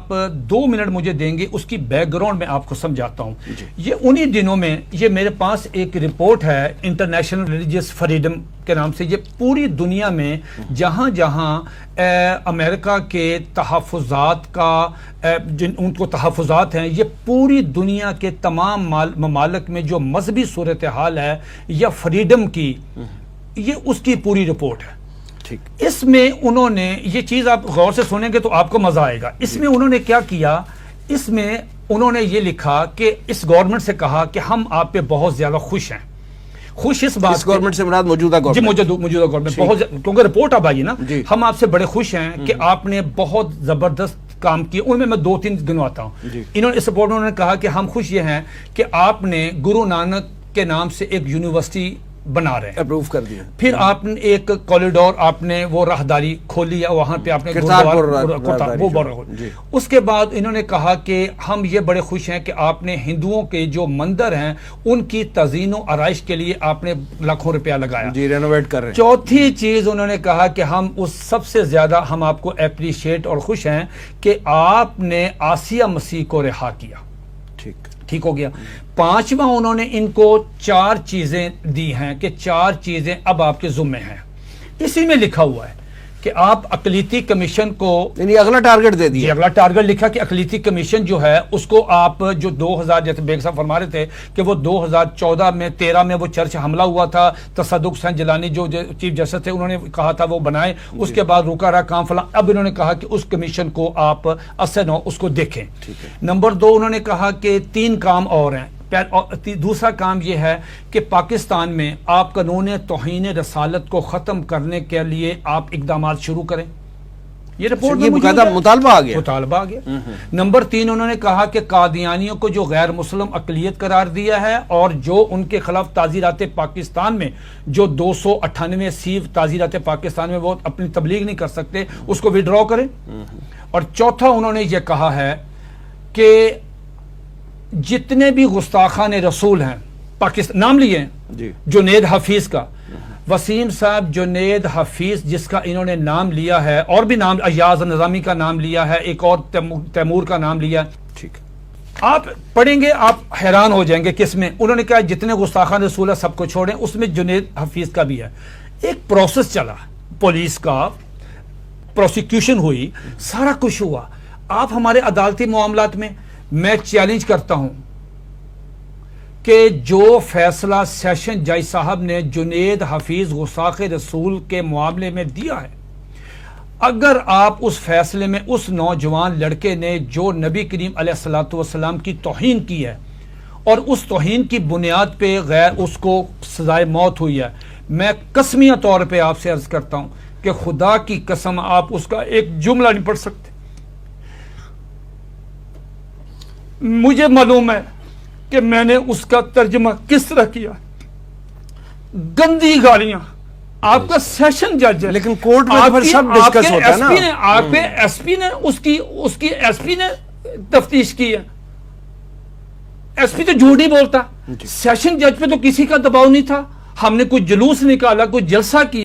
آپ 2 منٹ مجھے دیں گے اس کی بیک گراؤنڈ میں آپ کو سمجھاتا ہوں. یہ انہی دنوں میں یہ میرے پاس ایک رپورٹ ہے انٹرنیشنل ریلیجیس فریڈم کے نام سے. یہ پوری دنیا میں جہاں جہاں امریکہ کے تحفظات کا ان کو تحفظات ہیں, یہ پوری دنیا کے تمام ممالک میں جو مذہبی صورتحال ہے یا فریڈم کی, یہ اس کی پوری رپورٹ ہے. اس میں انہوں نے یہ چیز آپ غور سے سنیں گے تو آپ کو مزہ آئے گا. اس میں انہوں نے کیا کیا, اس میں انہوں نے یہ لکھا کہ اس گورنمنٹ سے کہا کہ ہم آپ پہ بہت زیادہ خوش ہیں. خوش اس بات گورنمنٹ سے مراد موجودہ گورنمنٹ, جی موجودہ گورنمنٹ بہت, کیونکہ رپورٹ اب آئی نا, ہم آپ سے بڑے خوش ہیں کہ آپ نے بہت زبردست کام کیا. ان میں 2-3 گنواتا ہوں. انہوں نے اس رپورٹ میں انہوں نے کہا کہ ہم خوش یہ ہیں کہ آپ نے گرو نانک کے نام سے ایک یونیورسٹی بنا رہے ہیں, اپروو کر دیا. پھر آپ نے ایک کوریڈور آپ نے وہ راہداری کھولی ہے, وہاں پہ آپ نے اس کے بعد انہوں نے کہا کہ ہم یہ بڑے خوش ہیں کہ آپ نے ہندوؤں کے جو مندر ہیں ان کی تزئین و آرائش کے لیے آپ نے لاکھوں روپیہ لگایا, جی رینوویٹ کر رہے ہیں. چوتھی چیز انہوں نے کہا کہ ہم اس سب سے زیادہ ہم آپ کو اپریشیٹ اور خوش ہیں کہ آپ نے آسیہ مسیح کو رہا کیا. ٹھیک ہو گیا. 5واں انہوں نے ان کو 4 چیزیں دی ہیں کہ 4 چیزیں اب آپ کے ذمہ ہیں. اسی میں لکھا ہوا ہے کہ آپ اقلیتی کمیشن کو, یعنی اگلا ٹارگٹ دے دیا. اگلا ٹارگٹ لکھا کہ اقلیتی کمیشن جو ہے اس کو آپ جو 2000 جیسے بیگ صاحب فرما رہے تھے کہ وہ 2014 میں 13 میں وہ چرچ حملہ ہوا تھا, تصدق حسین جیلانی جو چیف جسٹس تھے انہوں نے کہا تھا وہ بنائے, اس کے بعد رکا رہا کام فلاں. اب انہوں نے کہا کہ اس کمیشن کو آپ اس کو دیکھیں. نمبر 2 انہوں نے کہا کہ 3 کام اور ہیں. دوسرا کام یہ ہے کہ پاکستان میں آپ قانون توہین رسالت کو ختم کرنے کے لیے آپ اقدامات شروع کریں. یہ رپورٹ میں مطالبہ آ گیا. نمبر 3 انہوں نے کہا کہ قادیانیوں کو جو غیر مسلم اقلیت قرار دیا ہے اور جو ان کے خلاف تعزیرات پاکستان میں جو 298 سی تعزیرات پاکستان میں وہ اپنی تبلیغ نہیں کر سکتے, اس کو وڈرا کریں. اور چوتھا انہوں نے یہ کہا ہے کہ جتنے بھی گستاخان رسول ہیں پاکستان, نام لیے ہیں جنید حفیظ کا, وسیم صاحب جنید حفیظ جس کا انہوں نے نام لیا ہے, اور بھی نام, ایاز نظامی کا نام لیا ہے, ایک اور تیمور کا نام لیا. ٹھیک, آپ پڑھیں گے آپ حیران ہو جائیں گے کس میں. انہوں نے کہا جتنے گستاخان رسول ہیں سب کو چھوڑیں, اس میں جنید حفیظ کا بھی ہے. ایک پروسیس چلا, پولیس کا پروسیکیوشن ہوئی, سارا کچھ ہوا. آپ ہمارے عدالتی معاملات میں, میں چیلنج کرتا ہوں کہ جو فیصلہ سیشن جج صاحب نے جنید حفیظ گستاخ رسول کے معاملے میں دیا ہے, اگر آپ اس فیصلے میں اس نوجوان لڑکے نے جو نبی کریم علیہ الصلوۃ والسلام کی توہین کی ہے اور اس توہین کی بنیاد پہ غیر اس کو سزائے موت ہوئی ہے, میں قسمیہ طور پہ آپ سے عرض کرتا ہوں کہ خدا کی قسم آپ اس کا ایک جملہ نہیں پڑھ سکتے. مجھے معلوم ہے کہ میں نے اس کا ترجمہ کس طرح کیا. گندی گالیاں. آپ کا سیشن جج ہے, لیکن کورٹ میں پھر سب ڈسکس ہوتا ہے نا. آپ کے ایس پی نے اس کی ایس پی نے تفتیش کی ہے. ایس پی تو جھوٹ نہیں بولتا. سیشن جج پہ تو کسی کا دباؤ نہیں تھا. ہم نے کوئی جلوس نکالا, کوئی جلسہ کیا.